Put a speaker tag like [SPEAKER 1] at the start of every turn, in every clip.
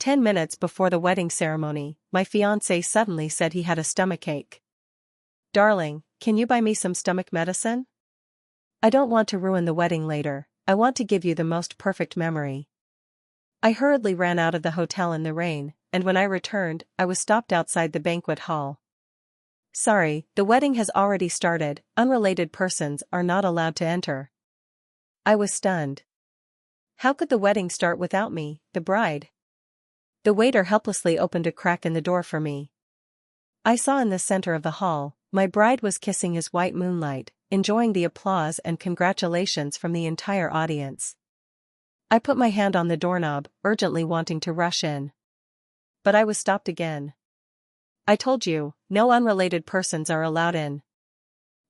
[SPEAKER 1] 10 minutes before the wedding ceremony, my fiancé suddenly said he had a stomachache. "Darling, can you buy me some stomach medicine? I don't want to ruin the wedding later, I want to give you the most perfect memory." I hurriedly ran out of the hotel in the rain, and when I returned, I was stopped outside the banquet hall. "Sorry, the wedding has already started, unrelated persons are not allowed to enter." I was stunned. How could the wedding start without me, the bride? The waiter helplessly opened a crack in the door for me. I saw in the center of the hall, my bride was kissing his white moonlight, enjoying the applause and congratulations from the entire audience. I put my hand on the doorknob, urgently wanting to rush in. But I was stopped again. "I told you, no unrelated persons are allowed in.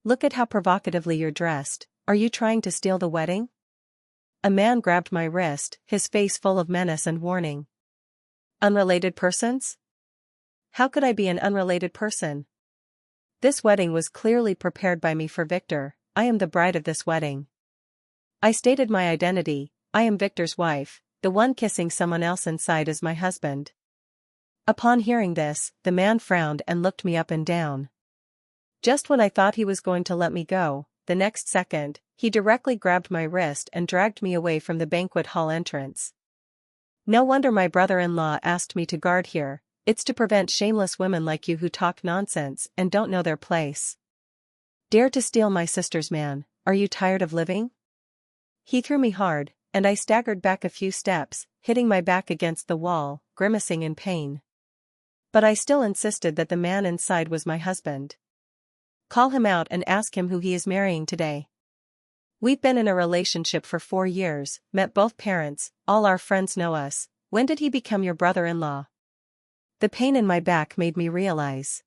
[SPEAKER 1] Look at how provocatively you're dressed, are you trying to steal the wedding?" A man grabbed my wrist, his face full of menace and warning. "Unrelated persons? How could I be an unrelated person? This wedding was clearly prepared by me for Victor, I am the bride of this wedding." I stated my identity, I am Victor's wife, the one kissing someone else inside is my husband. Upon hearing this, the man frowned and looked me up and down. Just when I thought he was going to let me go, the next second, he directly grabbed my wrist and dragged me away from the banquet hall entrance. "No wonder my brother-in-law asked me to guard here, it's to prevent shameless women like you who talk nonsense and don't know their place. Dare to steal my sister's man, are you tired of living?" He threw me hard, and I staggered back a few steps, hitting my back against the wall, grimacing in pain. But I still insisted that the man inside was my husband. "Call him out and ask him who he is marrying today. We've been in a relationship for 4 years, met both parents, all our friends know us, when did he become your brother-in-law?" The pain in my back made me realize.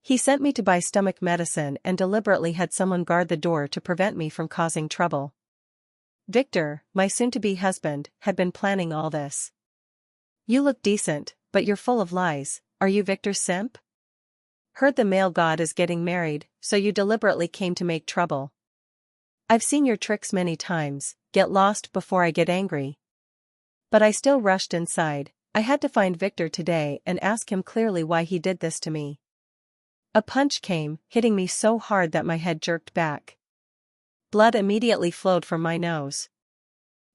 [SPEAKER 1] He sent me to buy stomach medicine and deliberately had someone guard the door to prevent me from causing trouble. Victor, my soon-to-be husband, had been planning all this. "You look decent, but you're full of lies, are you Victor's simp? Heard the male god is getting married, so you deliberately came to make trouble. I've seen your tricks many times, get lost before I get angry." But I still rushed inside, I had to find Victor today and ask him clearly why he did this to me. A punch came, hitting me so hard that my head jerked back. Blood immediately flowed from my nose.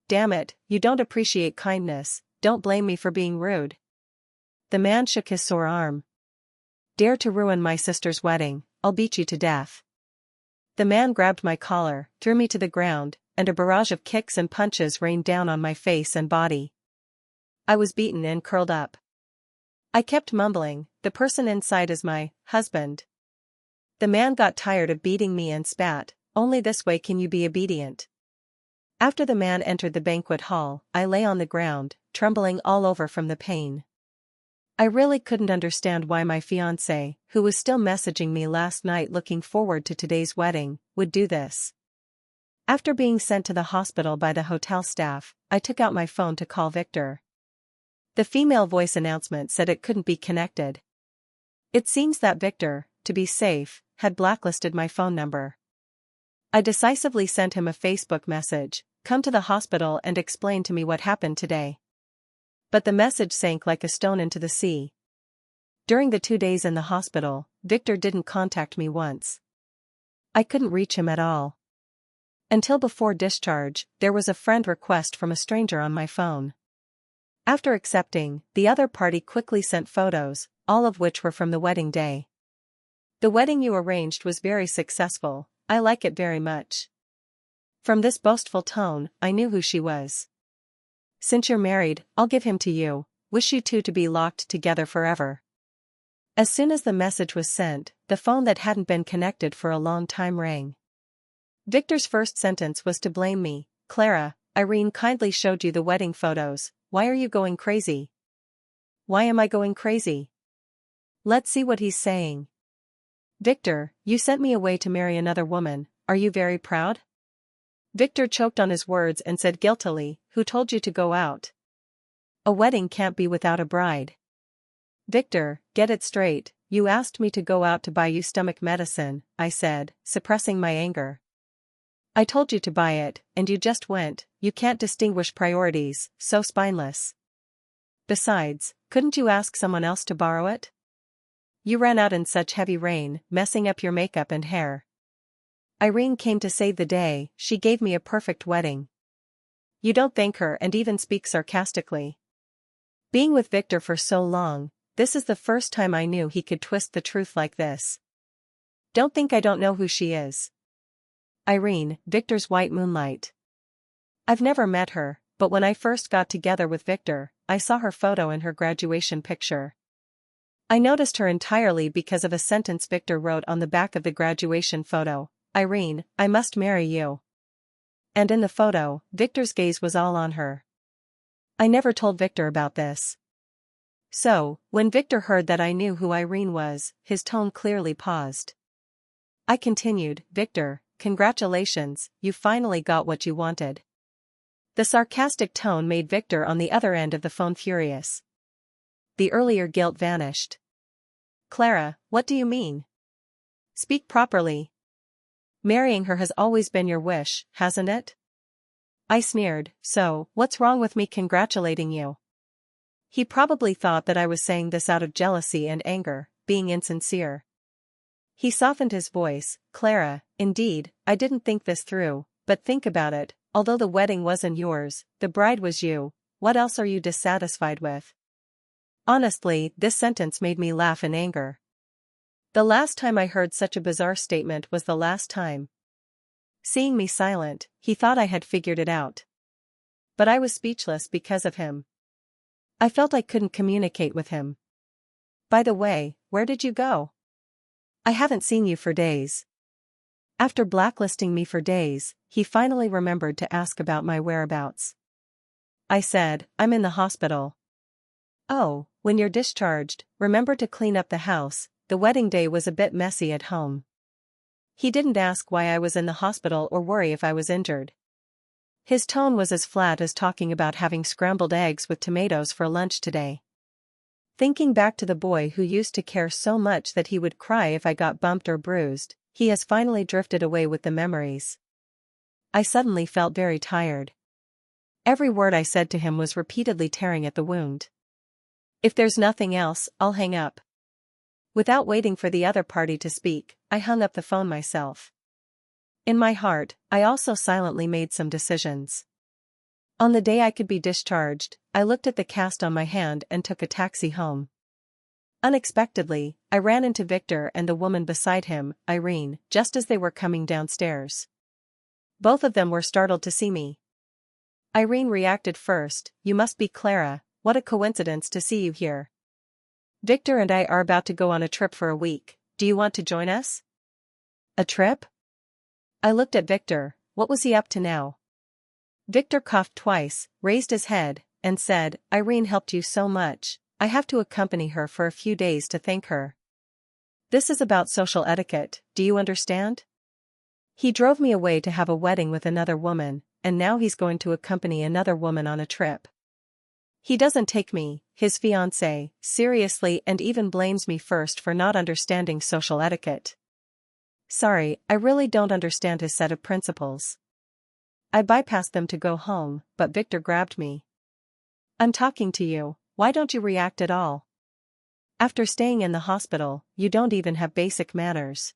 [SPEAKER 1] "Damn it, you don't appreciate kindness, don't blame me for being rude." The man shook his sore arm. "Dare to ruin my sister's wedding, I'll beat you to death." The man grabbed my collar, threw me to the ground, and a barrage of kicks and punches rained down on my face and body. I was beaten and curled up. I kept mumbling, "The person inside is my husband." The man got tired of beating me and spat, "Only this way can you be obedient." After the man entered the banquet hall, I lay on the ground, trembling all over from the pain. I really couldn't understand why my fiancé, who was still messaging me last night looking forward to today's wedding, would do this. After being sent to the hospital by the hotel staff, I took out my phone to call Victor. The female voice announcement said it couldn't be connected. It seems that Victor, to be safe, had blacklisted my phone number. I decisively sent him a Facebook message, "Come to the hospital and explain to me what happened today." But the message sank like a stone into the sea. During the 2 days in the hospital, Victor didn't contact me once. I couldn't reach him at all. Until before discharge, there was a friend request from a stranger on my phone. After accepting, the other party quickly sent photos, all of which were from the wedding day. "The wedding you arranged was very successful, I like it very much." From this boastful tone, I knew who she was. "Since you're married, I'll give him to you, wish you two to be locked together forever." As soon as the message was sent, the phone that hadn't been connected for a long time rang. Victor's first sentence was to blame me. "Clara, Irene kindly showed you the wedding photos, why are you going crazy?" Why am I going crazy? Let's see what he's saying. "Victor, you sent me away to marry another woman, are you very proud?" Victor choked on his words and said guiltily, "Who told you to go out? A wedding can't be without a bride." "Victor, get it straight, you asked me to go out to buy you stomach medicine," I said, suppressing my anger. "I told you to buy it, and you just went, you can't distinguish priorities, so spineless." Besides, couldn't you ask someone else to borrow it? You ran out in such heavy rain, messing up your makeup and hair. Irene came to save the day, she gave me a perfect wedding. You don't thank her and even speak sarcastically. Being with Victor for so long, this is the first time I knew he could twist the truth like this. Don't think I don't know who she is. Irene, Victor's white moonlight. I've never met her, but when I first got together with Victor, I saw her photo in her graduation picture. I noticed her entirely because of a sentence Victor wrote on the back of the graduation photo. Irene, I must marry you. And in the photo, Victor's gaze was all on her. I never told Victor about this. So, when Victor heard that I knew who Irene was, his tone clearly paused. I continued, Victor, congratulations, you finally got what you wanted. The sarcastic tone made Victor on the other end of the phone furious. The earlier guilt vanished. Clara, what do you mean? Speak properly. Marrying her has always been your wish, hasn't it? I sneered, so, what's wrong with me congratulating you? He probably thought that I was saying this out of jealousy and anger, being insincere. He softened his voice, Clara, indeed, I didn't think this through, but think about it, although the wedding wasn't yours, the bride was you, what else are you dissatisfied with? Honestly, this sentence made me laugh in anger. The last time I heard such a bizarre statement was the last time. Seeing me silent, he thought I had figured it out. But I was speechless because of him. I felt I couldn't communicate with him. By the way, where did you go? I haven't seen you for days. After blacklisting me for days, he finally remembered to ask about my whereabouts. I said, I'm in the hospital. Oh, when you're discharged, remember to clean up the house, the wedding day was a bit messy at home. He didn't ask why I was in the hospital or worry if I was injured. His tone was as flat as talking about having scrambled eggs with tomatoes for lunch today. Thinking back to the boy who used to care so much that he would cry if I got bumped or bruised, he has finally drifted away with the memories. I suddenly felt very tired. Every word I said to him was repeatedly tearing at the wound. If there's nothing else, I'll hang up. Without waiting for the other party to speak, I hung up the phone myself. In my heart, I also silently made some decisions. On the day I could be discharged, I looked at the cast on my hand and took a taxi home. Unexpectedly, I ran into Victor and the woman beside him, Irene, just as they were coming downstairs. Both of them were startled to see me. Irene reacted first, you must be Clara, what a coincidence to see you here. Victor and I are about to go on a trip for a week, do you want to join us? A trip? I looked at Victor, what was he up to now? Victor coughed twice, raised his head, and said, Irene helped you so much, I have to accompany her for a few days to thank her. This is about social etiquette, do you understand? He drove me away to have a wedding with another woman, and now he's going to accompany another woman on a trip. He doesn't take me, his fiancé, seriously and even blames me first for not understanding social etiquette. Sorry, I really don't understand his set of principles. I bypassed them to go home, but Victor grabbed me. I'm talking to you, why don't you react at all? After staying in the hospital, you don't even have basic manners.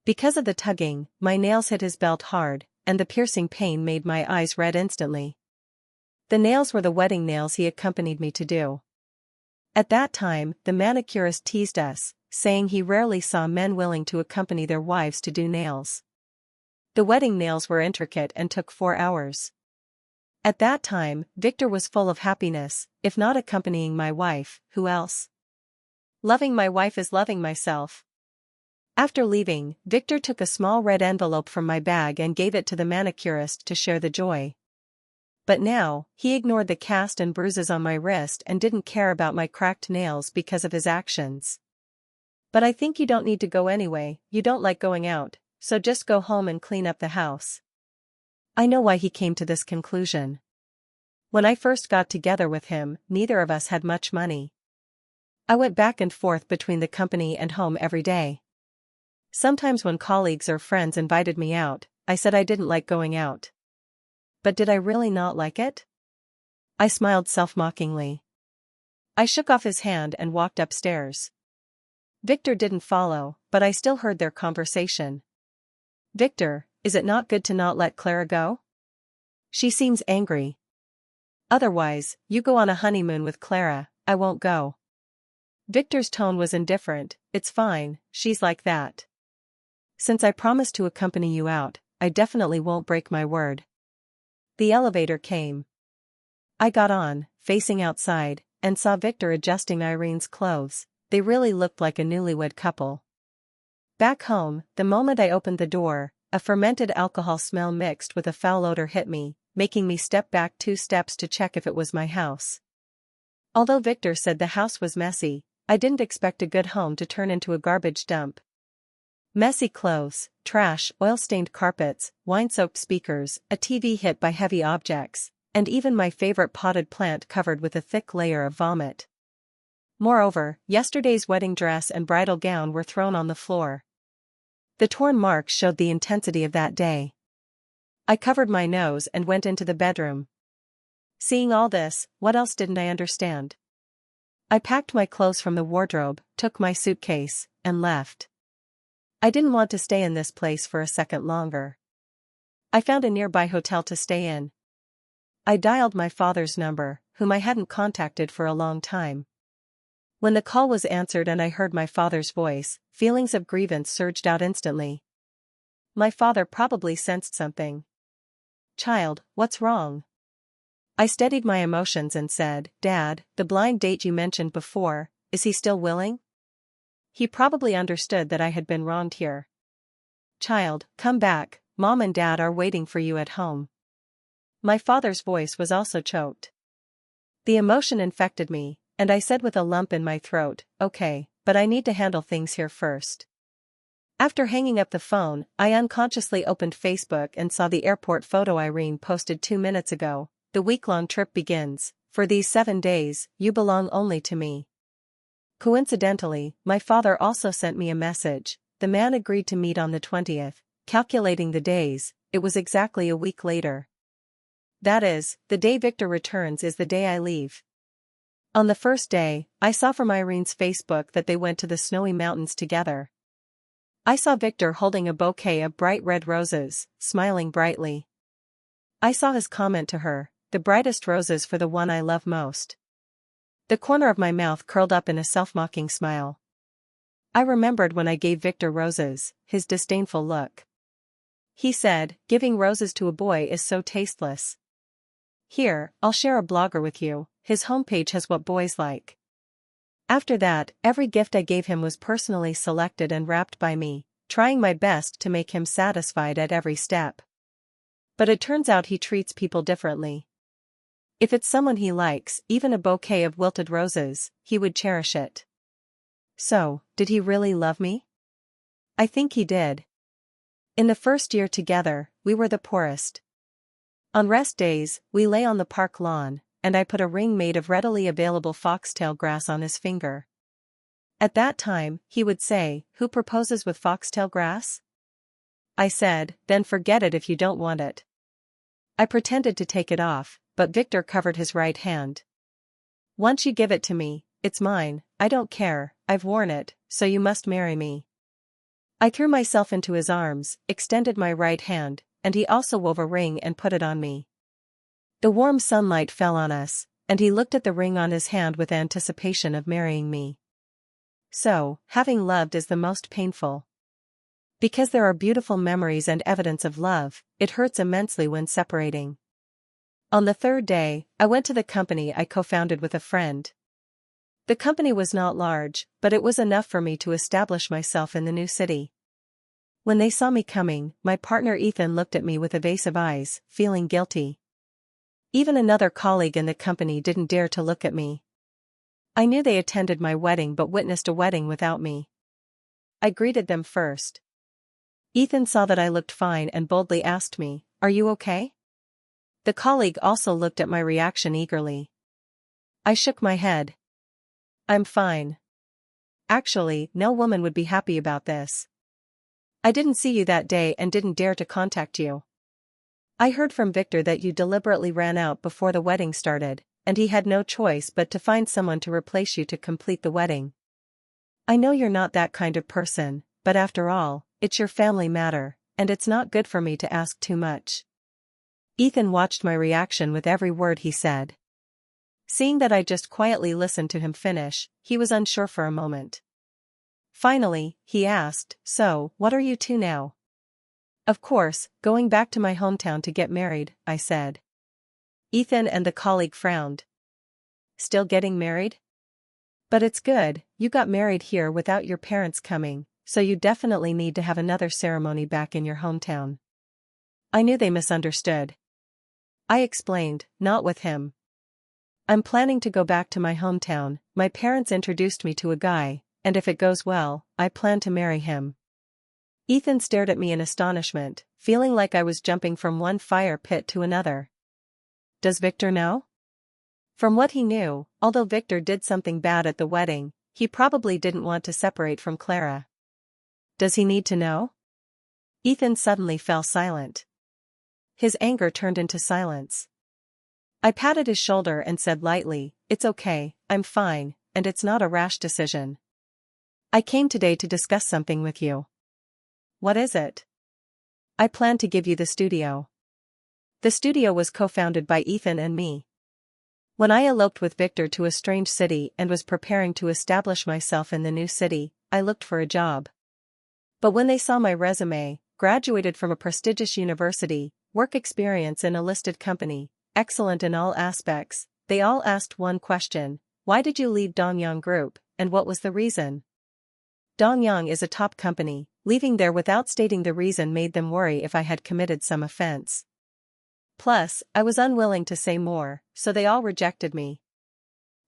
[SPEAKER 1] Because of the tugging, my nails hit his belt hard, and the piercing pain made my eyes red instantly. The nails were the wedding nails he accompanied me to do. At that time, the manicurist teased us, saying he rarely saw men willing to accompany their wives to do nails. The wedding nails were intricate and took 4 hours. At that time, Victor was full of happiness, if not accompanying my wife, who else? Loving my wife is loving myself. After leaving, Victor took a small red envelope from my bag and gave it to the manicurist to share the joy. But now, he ignored the cast and bruises on my wrist and didn't care about my cracked nails because of his actions. But I think you don't need to go anyway, you don't like going out, so just go home and clean up the house. I know why he came to this conclusion. When I first got together with him, neither of us had much money. I went back and forth between the company and home every day. Sometimes when colleagues or friends invited me out, I said I didn't like going out. But did I really not like it? I smiled self-mockingly. I shook off his hand and walked upstairs. Victor didn't follow, but I still heard their conversation. Victor, is it not good to not let Clara go? She seems angry. Otherwise, you go on a honeymoon with Clara, I won't go. Victor's tone was indifferent. It's fine, she's like that. Since I promised to accompany you out, I definitely won't break my word. The elevator came. I got on, facing outside, and saw Victor adjusting Irene's clothes. They really looked like a newlywed couple. Back home, the moment I opened the door, a fermented alcohol smell mixed with a foul odor hit me, making me step back 2 steps to check if it was my house. Although Victor said the house was messy, I didn't expect a good home to turn into a garbage dump. Messy clothes, trash, oil-stained carpets, wine-soaked speakers, a TV hit by heavy objects, and even my favorite potted plant covered with a thick layer of vomit. Moreover, yesterday's wedding dress and bridal gown were thrown on the floor. The torn marks showed the intensity of that day. I covered my nose and went into the bedroom. Seeing all this, what else didn't I understand? I packed my clothes from the wardrobe, took my suitcase, and left. I didn't want to stay in this place for a second longer. I found a nearby hotel to stay in. I dialed my father's number, whom I hadn't contacted for a long time. When the call was answered and I heard my father's voice, feelings of grievance surged out instantly. My father probably sensed something. "Child, what's wrong?" I steadied my emotions and said, "Dad, the blind date you mentioned before, is he still willing?" He probably understood that I had been wronged here. "Child, come back, Mom and Dad are waiting for you at home." My father's voice was also choked. The emotion infected me, and I said with a lump in my throat, "Okay, but I need to handle things here first." After hanging up the phone, I unconsciously opened Facebook and saw the airport photo Irene posted 2 minutes ago. "The week-long trip begins. For these 7 days, you belong only to me." Coincidentally, my father also sent me a message. The man agreed to meet on the 20th, calculating the days, it was exactly a week later. That is, the day Victor returns is the day I leave. On the first day, I saw from Irene's Facebook that they went to the snowy mountains together. I saw Victor holding a bouquet of bright red roses, smiling brightly. I saw his comment to her, "The brightest roses for the one I love most." The corner of my mouth curled up in a self-mocking smile. I remembered when I gave Victor roses, his disdainful look. He said, "Giving roses to a boy is so tasteless." Here, I'll share a blogger with you, his homepage has what boys like. After that, every gift I gave him was personally selected and wrapped by me, trying my best to make him satisfied at every step. But it turns out he treats people differently. If it's someone he likes, even a bouquet of wilted roses, he would cherish it. So, did he really love me? I think he did. In the first year together, we were the poorest. On rest days, we lay on the park lawn, and I put a ring made of readily available foxtail grass on his finger. At that time, he would say, "Who proposes with foxtail grass?" I said, "Then forget it if you don't want it." I pretended to take it off, but Victor covered his right hand. "Once you give it to me, it's mine, I don't care, I've worn it, so you must marry me." I threw myself into his arms, extended my right hand, and he also wove a ring and put it on me. The warm sunlight fell on us, and he looked at the ring on his hand with anticipation of marrying me. So, having loved is the most painful. Because there are beautiful memories and evidence of love, it hurts immensely when separating. On the 3rd day, I went to the company I co-founded with a friend. The company was not large, but it was enough for me to establish myself in the new city. When they saw me coming, my partner Ethan looked at me with evasive eyes, feeling guilty. Even another colleague in the company didn't dare to look at me. I knew they attended my wedding but witnessed a wedding without me. I greeted them first. Ethan saw that I looked fine and boldly asked me, "Are you okay?" The colleague also looked at my reaction eagerly. I shook my head. "I'm fine. Actually, no woman would be happy about this. I didn't see you that day and didn't dare to contact you. I heard from Victor that you deliberately ran out before the wedding started. and he had no choice but to find someone to replace you to complete the wedding. I know you're not that kind of person, but after all, it's your family matter, and it's not good for me to ask too much. Ethan watched my reaction with every word he said. Seeing that I just quietly listened to him finish, he was unsure for a moment. Finally, he asked, "So, what are you two now?" "Of course, going back to my hometown to get married," I said. Ethan and the colleague frowned. "Still getting married? But it's good, you got married here without your parents coming, so you definitely need to have another ceremony back in your hometown." I knew they misunderstood. I explained, "Not with him. I'm planning to go back to my hometown. My parents introduced me to a guy, and if it goes well, I plan to marry him." Ethan stared at me in astonishment, feeling like I was jumping from one fire pit to another. "Does Victor know?" From what he knew, although Victor did something bad at the wedding, he probably didn't want to separate from Clara. "Does he need to know?" Ethan suddenly fell silent. His anger turned into silence. I patted his shoulder and said lightly, "It's okay, I'm fine, and it's not a rash decision. I came today to discuss something with you." "What is it?" "I plan to give you the studio." The studio was co-founded by Ethan and me. When I eloped with Victor to a strange city and was preparing to establish myself in the new city, I looked for a job. But when they saw my resume, graduated from a prestigious university, work experience in a listed company, excellent in all aspects, they all asked one question: "Why did you leave Dongyang Group, and what was the reason?" Dongyang is a top company. Leaving there without stating the reason made them worry if I had committed some offense. Plus, I was unwilling to say more, so they all rejected me.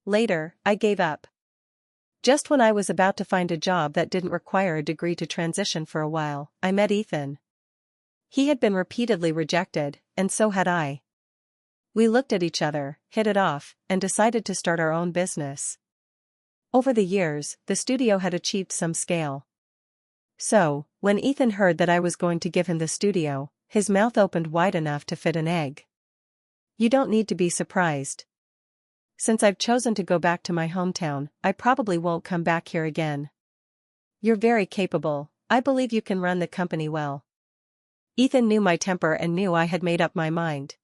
[SPEAKER 1] Later, I gave up. Just when I was about to find a job that didn't require a degree to transition for a while, I met Ethan. He had been repeatedly rejected, and so had I. We looked at each other, hit it off, and decided to start our own business. Over the years, the studio had achieved some scale. So, when Ethan heard that I was going to give him the studio, his mouth opened wide enough to fit an egg. "You don't need to be surprised. Since I've chosen to go back to my hometown, I probably won't come back here again. You're very capable. I believe you can run the company well." Ethan knew my temper and knew I had made up my mind.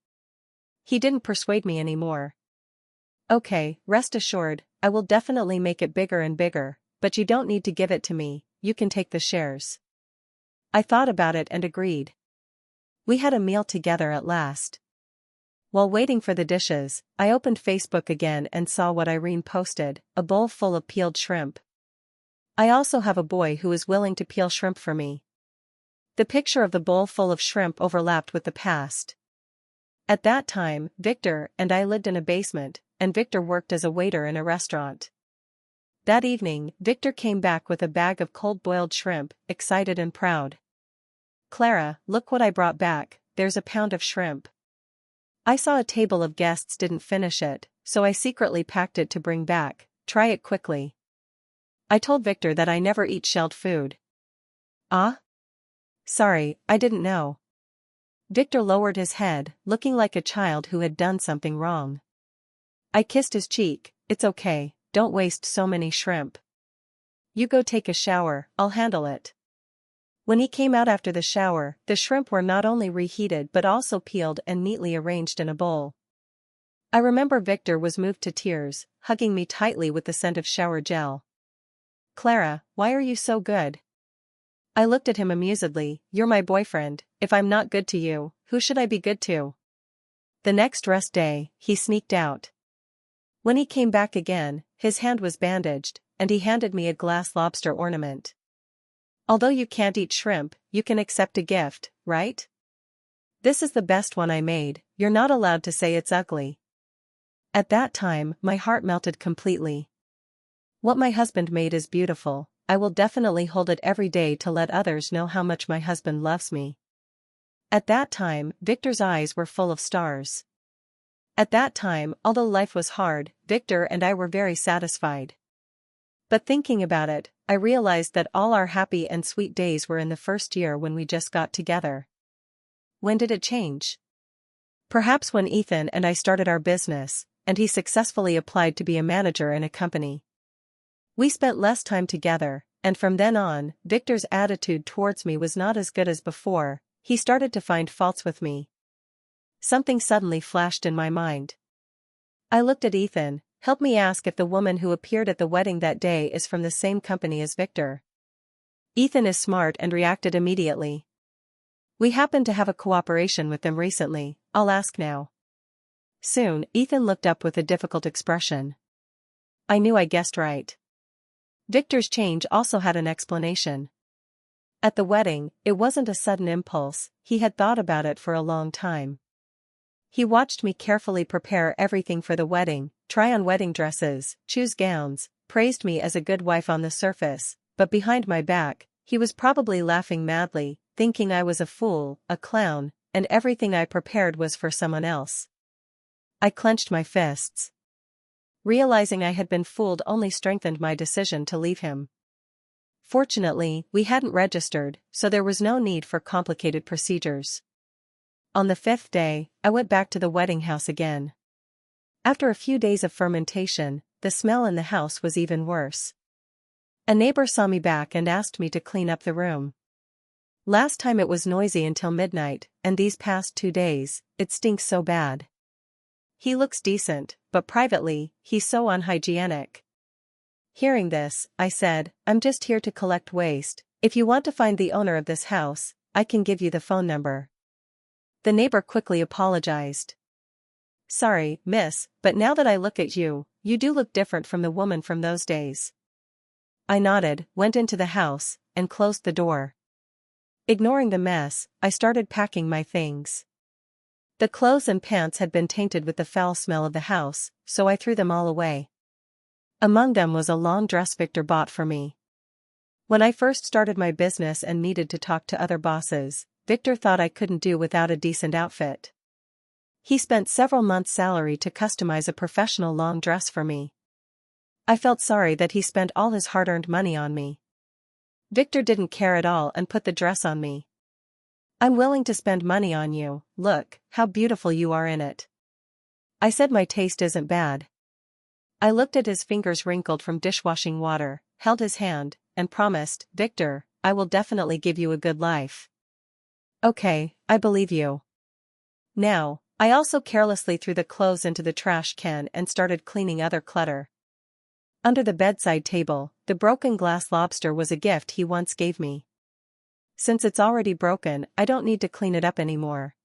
[SPEAKER 1] He didn't persuade me anymore. "Okay, rest assured, I will definitely make it bigger and bigger, but you don't need to give it to me, you can take the shares." I thought about it and agreed. We had a meal together at last. While waiting for the dishes, I opened Facebook again and saw what Irene posted, a bowl full of peeled shrimp. I also have a boy who is willing to peel shrimp for me. The picture of the bowl full of shrimp overlapped with the past. At that time, Victor and I lived in a basement, and Victor worked as a waiter in a restaurant. That evening, Victor came back with a bag of cold-boiled shrimp, excited and proud. "Clara, look what I brought back, there's a pound of shrimp." I saw a table of guests didn't finish it, so I secretly packed it to bring back. "Try it quickly." I told Victor that I never eat shelled food. "Ah? Sorry, I didn't know." Victor lowered his head, looking like a child who had done something wrong. I kissed his cheek. "It's okay, don't waste so many shrimp. You go take a shower, I'll handle it." When he came out after the shower, the shrimp were not only reheated but also peeled and neatly arranged in a bowl. I remember Victor was moved to tears, hugging me tightly with the scent of shower gel. "Clara, why are you so good?" I looked at him amusedly. "You're my boyfriend, if I'm not good to you, who should I be good to?" The next rest day, he sneaked out. When he came back again, his hand was bandaged, and he handed me a glass lobster ornament. "Although you can't eat shrimp, you can accept a gift, right? This is the best one I made, you're not allowed to say it's ugly." At that time, my heart melted completely. What my husband made is beautiful. I will definitely hold it every day to let others know how much my husband loves me. At that time, Victor's eyes were full of stars. At that time, although life was hard, Victor and I were very satisfied. But thinking about it, I realized that all our happy and sweet days were in the first year when we just got together. When did it change? Perhaps when Ethan and I started our business, and he successfully applied to be a manager in a company. We spent less time together, and from then on, Victor's attitude towards me was not as good as before. He started to find faults with me. Something suddenly flashed in my mind. I looked at Ethan. Help me ask if the woman who appeared at the wedding that day is from the same company as Victor. Ethan is smart and reacted immediately. We happened to have a cooperation with them recently, I'll ask now. Soon, Ethan looked up with a difficult expression. I knew I guessed right. Victor's change also had an explanation. At the wedding, it wasn't a sudden impulse, he had thought about it for a long time. He watched me carefully prepare everything for the wedding, try on wedding dresses, choose gowns, praised me as a good wife on the surface, but behind my back, he was probably laughing madly, thinking I was a fool, a clown, and everything I prepared was for someone else. I clenched my fists. Realizing I had been fooled only strengthened my decision to leave him. Fortunately, we hadn't registered, so there was no need for complicated procedures. On the 5th day, I went back to the wedding house again. After a few days of fermentation, the smell in the house was even worse. A neighbor saw me back and asked me to clean up the room. Last time it was noisy until midnight, and these past 2 days, it stinks so bad. He looks decent, but privately, he's so unhygienic. Hearing this, I said, I'm just here to collect waste. If you want to find the owner of this house, I can give you the phone number. The neighbor quickly apologized. Sorry, miss, but now that I look at you, you do look different from the woman from those days. I nodded, went into the house, and closed the door. Ignoring the mess, I started packing my things. The clothes and pants had been tainted with the foul smell of the house, so I threw them all away. Among them was a long dress Victor bought for me. When I first started my business and needed to talk to other bosses, Victor thought I couldn't do without a decent outfit. He spent several months' salary to customize a professional long dress for me. I felt sorry that he spent all his hard-earned money on me. Victor didn't care at all and put the dress on me. I'm willing to spend money on you, look, how beautiful you are in it. I said my taste isn't bad. I looked at his fingers wrinkled from dishwashing water, held his hand, and promised, Victor, I will definitely give you a good life. Okay, I believe you. Now, I also carelessly threw the clothes into the trash can and started cleaning other clutter. Under the bedside table, the broken glass lobster was a gift he once gave me. Since it's already broken, I don't need to clean it up anymore.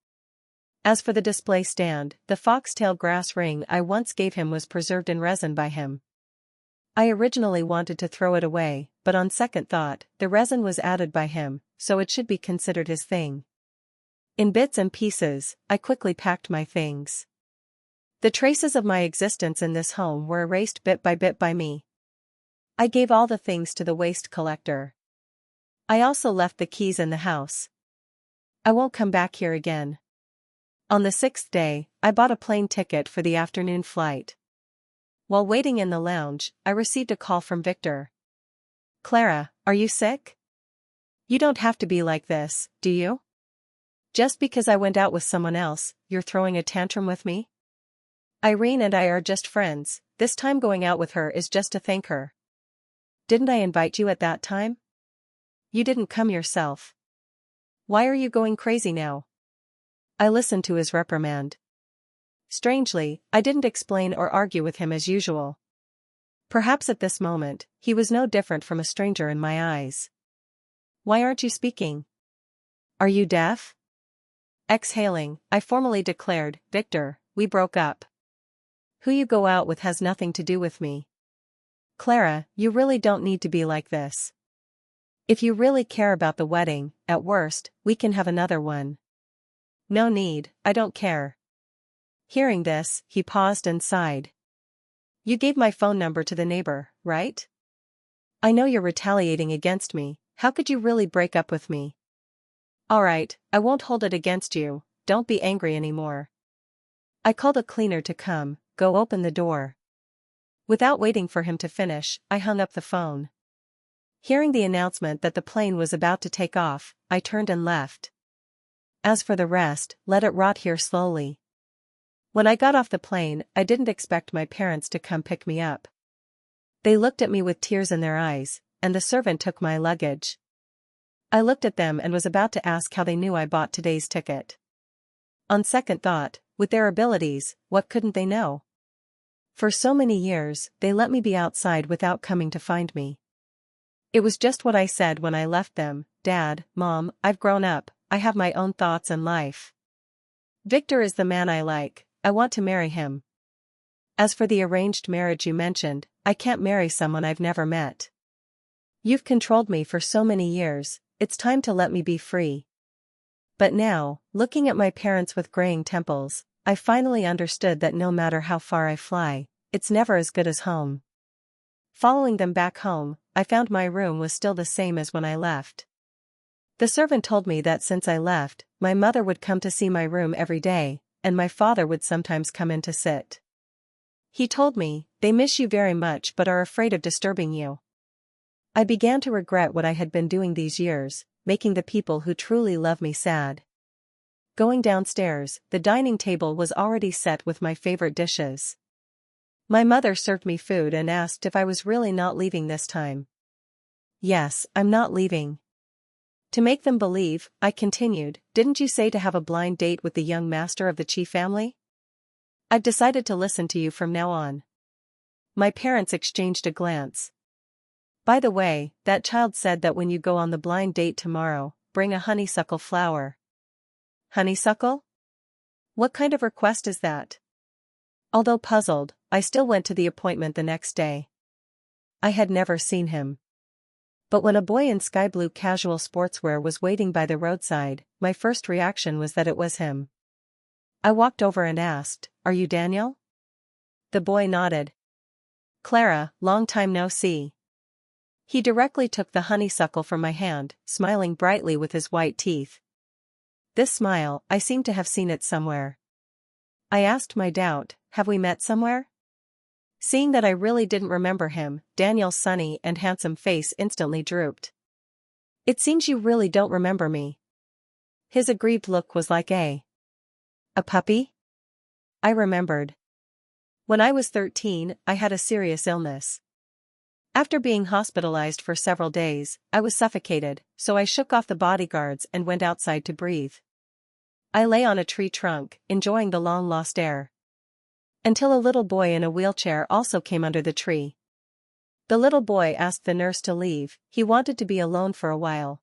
[SPEAKER 1] As for the display stand, the foxtail grass ring I once gave him was preserved in resin by him. I originally wanted to throw it away, but on second thought, the resin was added by him, so it should be considered his thing. In bits and pieces, I quickly packed my things. The traces of my existence in this home were erased bit by me. I gave all the things to the waste collector. I also left the keys in the house. I won't come back here again. On the 6th day, I bought a plane ticket for the afternoon flight. While waiting in the lounge, I received a call from Victor. Clara, are you sick? You don't have to be like this, do you? Just because I went out with someone else, you're throwing a tantrum with me? Irene and I are just friends, this time going out with her is just to thank her. Didn't I invite you at that time? You didn't come yourself. Why are you going crazy now? I listened to his reprimand. Strangely, I didn't explain or argue with him as usual. Perhaps at this moment, he was no different from a stranger in my eyes. Why aren't you speaking? Are you deaf? Exhaling, I formally declared, Victor, we broke up. Who you go out with has nothing to do with me. Clara, you really don't need to be like this. If you really care about the wedding, at worst, we can have another one. No need, I don't care. Hearing this, he paused and sighed. You gave my phone number to the neighbor, right? I know you're retaliating against me, how could you really break up with me? Alright, I won't hold it against you, don't be angry anymore. I called a cleaner to come, go open the door. Without waiting for him to finish, I hung up the phone. Hearing the announcement that the plane was about to take off, I turned and left. As for the rest, let it rot here slowly. When I got off the plane, I didn't expect my parents to come pick me up. They looked at me with tears in their eyes, and the servant took my luggage. I looked at them and was about to ask how they knew I bought today's ticket. On second thought, with their abilities, what couldn't they know? For so many years, they let me be outside without coming to find me. It was just what I said when I left them, Dad, Mom, I've grown up, I have my own thoughts and life. Victor is the man I like, I want to marry him. As for the arranged marriage you mentioned, I can't marry someone I've never met. You've controlled me for so many years, it's time to let me be free. But now, looking at my parents with graying temples, I finally understood that no matter how far I fly, it's never as good as home. Following them back home, I found my room was still the same as when I left. The servant told me that since I left, my mother would come to see my room every day, and my father would sometimes come in to sit. He told me, they miss you very much but are afraid of disturbing you. I began to regret what I had been doing these years, making the people who truly love me sad. Going downstairs, the dining table was already set with my favorite dishes. My mother served me food and asked if I was really not leaving this time. Yes, I'm not leaving. To make them believe, I continued, didn't you say to have a blind date with the young master of the Chi family? I've decided to listen to you from now on. My parents exchanged a glance. By the way, that child said that when you go on the blind date tomorrow, bring a honeysuckle flower. Honeysuckle? What kind of request is that? Although puzzled, I still went to the appointment the next day. I had never seen him. But when a boy in sky blue casual sportswear was waiting by the roadside, my first reaction was that it was him. I walked over and asked, "Are you Daniel?" The boy nodded. "Clara, long time no see." He directly took the honeysuckle from my hand, smiling brightly with his white teeth. This smile, I seemed to have seen it somewhere. I asked my doubt, have we met somewhere? Seeing that I really didn't remember him, Daniel's sunny and handsome face instantly drooped. It seems you really don't remember me. His aggrieved look was like a puppy? I remembered. When I was 13, I had a serious illness. After being hospitalized for several days, I was suffocated, so I shook off the bodyguards and went outside to breathe. I lay on a tree trunk, enjoying the long-lost air. Until a little boy in a wheelchair also came under the tree. The little boy asked the nurse to leave, he wanted to be alone for a while.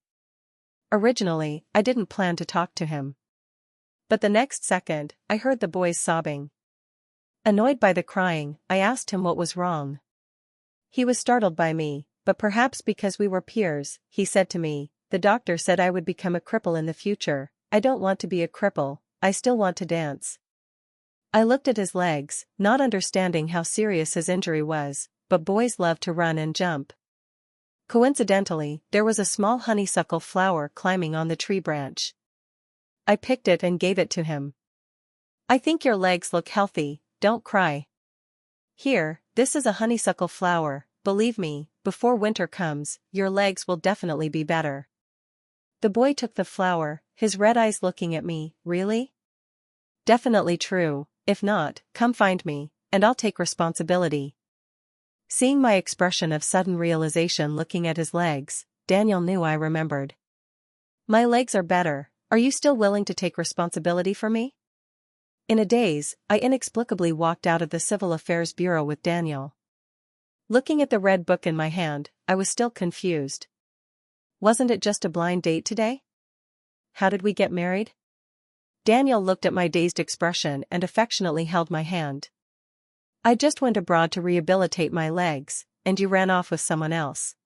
[SPEAKER 1] Originally, I didn't plan to talk to him. But the next second, I heard the boys sobbing. Annoyed by the crying, I asked him what was wrong. He was startled by me, but perhaps because we were peers, he said to me, "The doctor said I would become a cripple in the future. I don't want to be a cripple, I still want to dance." I looked at his legs, not understanding how serious his injury was, but boys love to run and jump. Coincidentally, there was a small honeysuckle flower climbing on the tree branch. I picked it and gave it to him. "I think your legs look healthy, don't cry. Here, this is a honeysuckle flower, believe me, before winter comes, your legs will definitely be better." The boy took the flower, his red eyes looking at me, "Really?" "Definitely true, if not, come find me, and I'll take responsibility." Seeing my expression of sudden realization looking at his legs, Daniel knew I remembered. "My legs are better, are you still willing to take responsibility for me?" In a daze, I inexplicably walked out of the Civil Affairs Bureau with Daniel. Looking at the red book in my hand, I was still confused. Wasn't it just a blind date today? How did we get married? Daniel looked at my dazed expression and affectionately held my hand. "I just went abroad to rehabilitate my legs, and you ran off with someone else.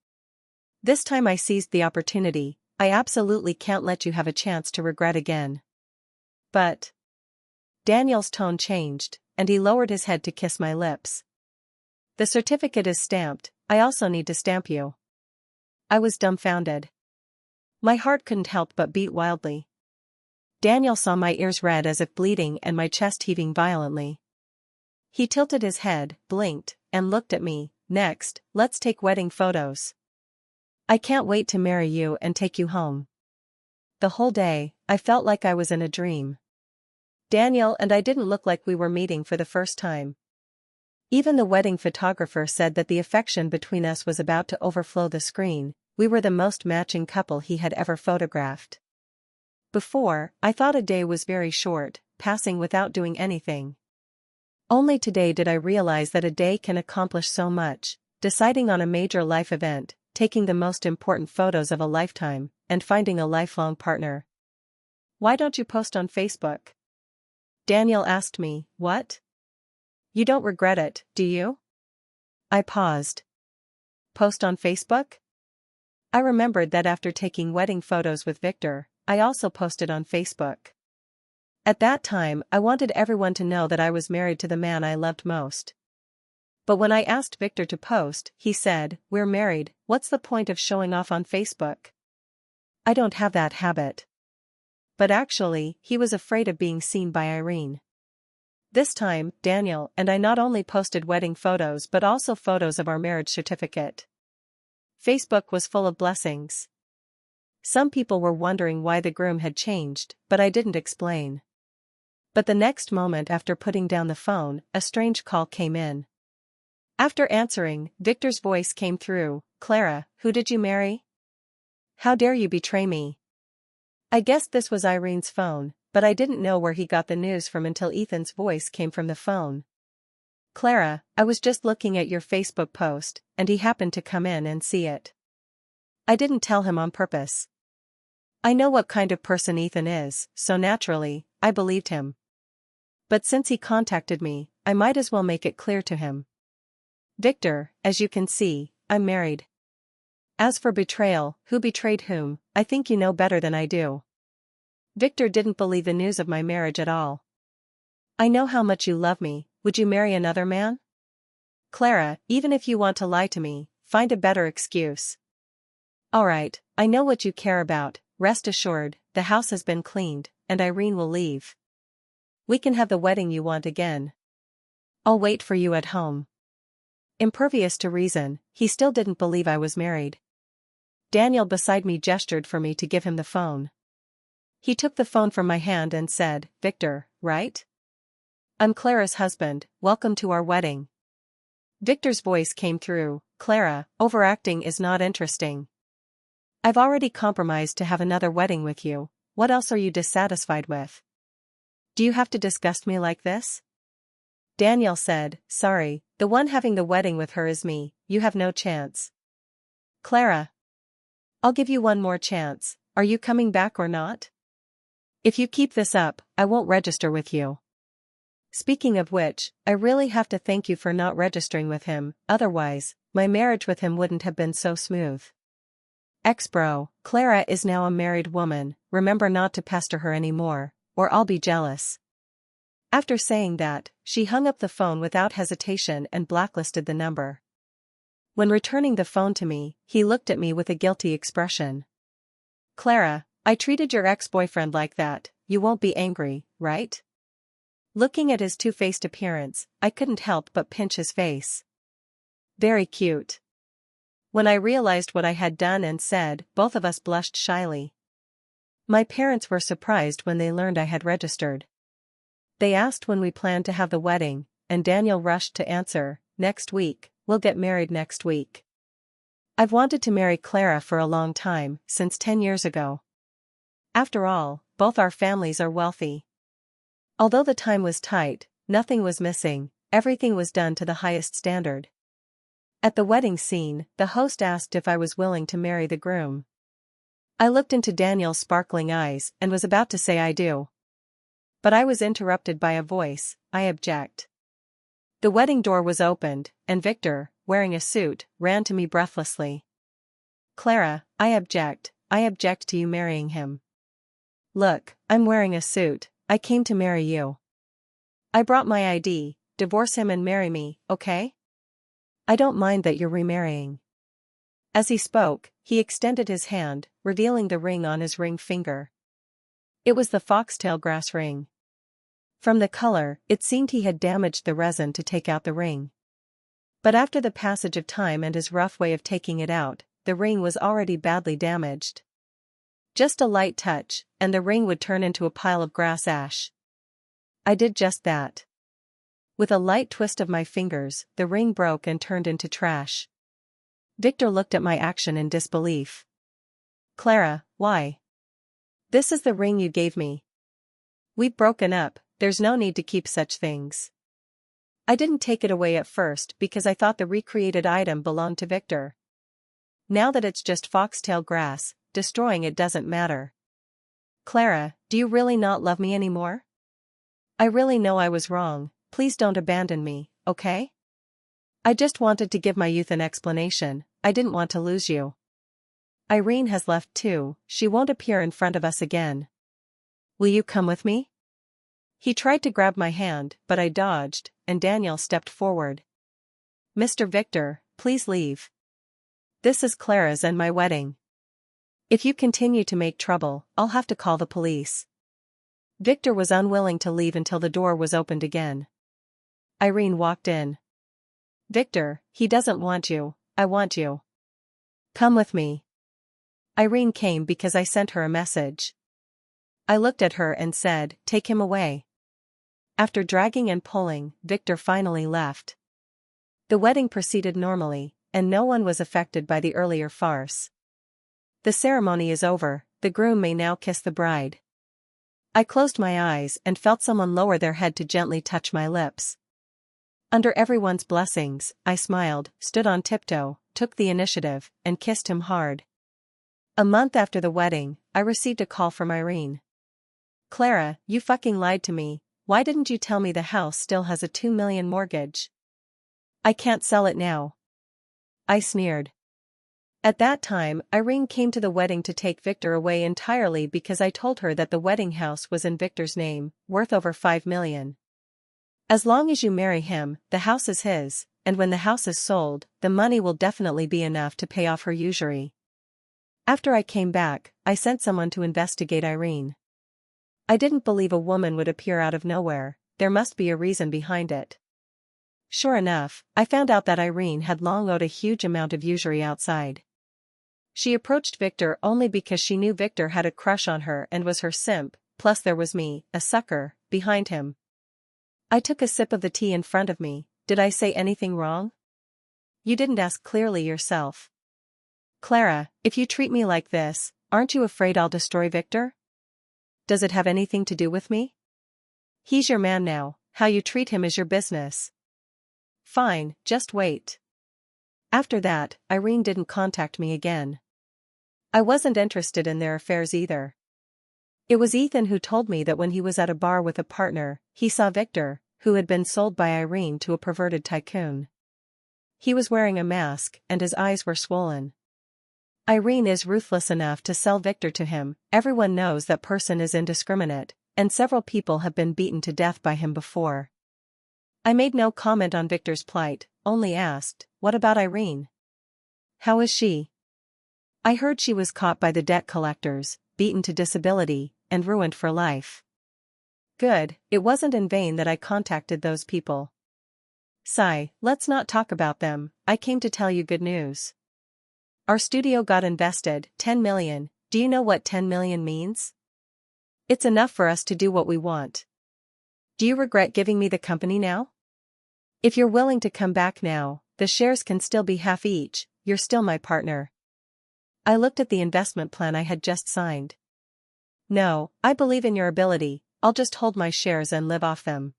[SPEAKER 1] This time I seized the opportunity, I absolutely can't let you have a chance to regret again." "But..." Daniel's tone changed, and he lowered his head to kiss my lips. "The certificate is stamped, I also need to stamp you." I was dumbfounded. My heart couldn't help but beat wildly. Daniel saw my ears red as if bleeding and my chest heaving violently. He tilted his head, blinked, and looked at me. "Next, let's take wedding photos. I can't wait to marry you and take you home." The whole day, I felt like I was in a dream. Daniel and I didn't look like we were meeting for the first time. Even the wedding photographer said that the affection between us was about to overflow the screen. We were the most matching couple he had ever photographed. Before, I thought a day was very short, passing without doing anything. Only today did I realize that a day can accomplish so much: deciding on a major life event, taking the most important photos of a lifetime, and finding a lifelong partner. "Why don't you post on Facebook?" Daniel asked me. "What? You don't regret it, do you?" I paused. "Post on Facebook?" I remembered that after taking wedding photos with Victor, I also posted on Facebook. At that time, I wanted everyone to know that I was married to the man I loved most. But when I asked Victor to post, he said, "We're married, what's the point of showing off on Facebook?" I don't have that habit. But actually, he was afraid of being seen by Irene. This time, Daniel and I not only posted wedding photos but also photos of our marriage certificate. Facebook was full of blessings. Some people were wondering why the groom had changed, but I didn't explain. But the next moment after putting down the phone, a strange call came in. After answering, Victor's voice came through. "Clara, who did you marry? How dare you betray me?" I guessed this was Irene's phone, but I didn't know where he got the news from until Ethan's voice came from the phone. "Clara, I was just looking at your Facebook post, and he happened to come in and see it." I didn't tell him on purpose. I know what kind of person Ethan is, so naturally, I believed him. But since he contacted me, I might as well make it clear to him. "Victor, as you can see, I'm married. As for betrayal, who betrayed whom, I think you know better than I do." Victor didn't believe the news of my marriage at all. "I know how much you love me, would you marry another man?" "Clara, even if you want to lie to me, find a better excuse." "Alright, I know what you care about, rest assured, the house has been cleaned, and Irene will leave. We can have the wedding you want again. I'll wait for you at home." Impervious to reason, he still didn't believe I was married. Daniel beside me gestured for me to give him the phone. He took the phone from my hand and said, "Victor, right? I'm Clara's husband, welcome to our wedding." Victor's voice came through. "Clara, overacting is not interesting. I've already compromised to have another wedding with you, what else are you dissatisfied with? Do you have to disgust me like this?" Daniel said, "Sorry, the one having the wedding with her is me, you have no chance." "Clara, I'll give you one more chance, are you coming back or not? If you keep this up, I won't register with you. Speaking of which, I really have to thank you for not registering with him, otherwise, my marriage with him wouldn't have been so smooth. Ex-bro, Clara is now a married woman, remember not to pester her anymore, or I'll be jealous." After saying that, she hung up the phone without hesitation and blacklisted the number. When returning the phone to me, he looked at me with a guilty expression. "Clara, I treated your ex-boyfriend like that, you won't be angry, right?" Looking at his two-faced appearance, I couldn't help but pinch his face. Very cute. When I realized what I had done and said, both of us blushed shyly. My parents were surprised when they learned I had registered. They asked when we planned to have the wedding, and Daniel rushed to answer, "Next week, we'll get married next week." I've wanted to marry Clara for a long time, since 10 years ago. After all, both our families are wealthy. Although the time was tight, nothing was missing, everything was done to the highest standard. At the wedding scene, the host asked if I was willing to marry the groom. I looked into Daniel's sparkling eyes and was about to say I do. But I was interrupted by a voice, "I object." The wedding door was opened, and Victor, wearing a suit, ran to me breathlessly. "Clara, I object to you marrying him. Look, I'm wearing a suit, I came to marry you. I brought my ID, divorce him and marry me, okay? I don't mind that you're remarrying." As he spoke, he extended his hand, revealing the ring on his ring finger. It was the foxtail grass ring. From the color, it seemed he had damaged the resin to take out the ring. But after the passage of time and his rough way of taking it out, the ring was already badly damaged. Just a light touch, and the ring would turn into a pile of grass ash. I did just that. With a light twist of my fingers, the ring broke and turned into trash. Victor looked at my action in disbelief. Clara, why? This is the ring you gave me. We've broken up, there's no need to keep such things. I didn't take it away at first because I thought the recreated item belonged to Victor. Now that it's just foxtail grass, destroying it doesn't matter. Clara, do you really not love me anymore? I really know I was wrong, please don't abandon me, okay? I just wanted to give my youth an explanation, I didn't want to lose you. Irene has left too, she won't appear in front of us again. Will you come with me? He tried to grab my hand, but I dodged, and Daniel stepped forward. Mr. Victor, please leave. This is Clara's and my wedding. If you continue to make trouble, I'll have to call the police. Victor was unwilling to leave until the door was opened again. Irene walked in. Victor, he doesn't want you, I want you. Come with me. Irene came because I sent her a message. I looked at her and said, take him away. After dragging and pulling, Victor finally left. The wedding proceeded normally, and no one was affected by the earlier farce. The ceremony is over, the groom may now kiss the bride. I closed my eyes and felt someone lower their head to gently touch my lips. Under everyone's blessings, I smiled, stood on tiptoe, took the initiative, and kissed him hard. A month after the wedding, I received a call from Irene. Clara, you fucking lied to me, why didn't you tell me the house still has a $2 million mortgage? I can't sell it now. I sneered. At that time, Irene came to the wedding to take Victor away entirely because I told her that the wedding house was in Victor's name, worth over $5 million. As long as you marry him, the house is his, and when the house is sold, the money will definitely be enough to pay off her usury. After I came back, I sent someone to investigate Irene. I didn't believe a woman would appear out of nowhere, there must be a reason behind it. Sure enough, I found out that Irene had long owed a huge amount of usury outside. She approached Victor only because she knew Victor had a crush on her and was her simp, plus there was me, a sucker, behind him. I took a sip of the tea in front of me, did I say anything wrong? You didn't ask clearly yourself. Clara, if you treat me like this, aren't you afraid I'll destroy Victor? Does it have anything to do with me? He's your man now, how you treat him is your business. Fine, just wait. After that, Irene didn't contact me again. I wasn't interested in their affairs either. It was Ethan who told me that when he was at a bar with a partner, he saw Victor, who had been sold by Irene to a perverted tycoon. He was wearing a mask, and his eyes were swollen. Irene is ruthless enough to sell Victor to him, everyone knows that person is indiscriminate, and several people have been beaten to death by him before. I made no comment on Victor's plight, only asked, what about Irene? How is she? I heard she was caught by the debt collectors, beaten to disability, and ruined for life. Good, it wasn't in vain that I contacted those people. Sigh, let's not talk about them, I came to tell you good news. Our studio got invested, 10 million, do you know what 10 million means? It's enough for us to do what we want. Do you regret giving me the company now? If you're willing to come back now, the shares can still be half each, you're still my partner. I looked at the investment plan I had just signed. No, I believe in your ability, I'll just hold my shares and live off them.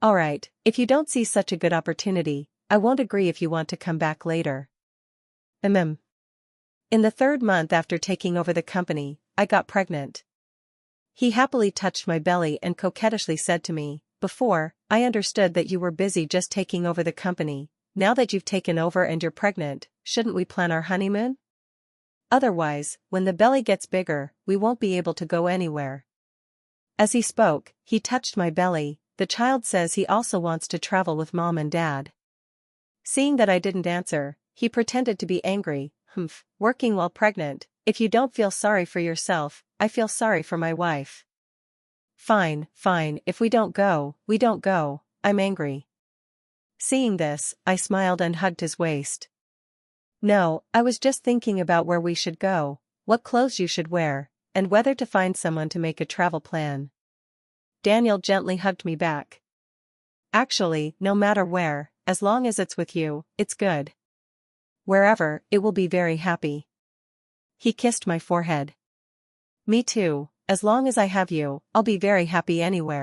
[SPEAKER 1] Alright, if you don't see such a good opportunity, I won't agree if you want to come back later. In the 3rd month after taking over the company, I got pregnant. He happily touched my belly and coquettishly said to me, before, I understood that you were busy just taking over the company, now that you've taken over and you're pregnant, shouldn't we plan our honeymoon? Otherwise, when the belly gets bigger, we won't be able to go anywhere. As he spoke, he touched my belly, the child says he also wants to travel with mom and dad. Seeing that I didn't answer, he pretended to be angry, working while pregnant, if you don't feel sorry for yourself, I feel sorry for my wife. Fine, if we don't go, I'm angry. Seeing this, I smiled and hugged his waist. No, I was just thinking about where we should go, what clothes you should wear, and whether to find someone to make a travel plan. Daniel gently hugged me back. Actually, no matter where, as long as it's with you, it's good. Wherever, it will be very happy. He kissed my forehead. Me too, as long as I have you, I'll be very happy anywhere.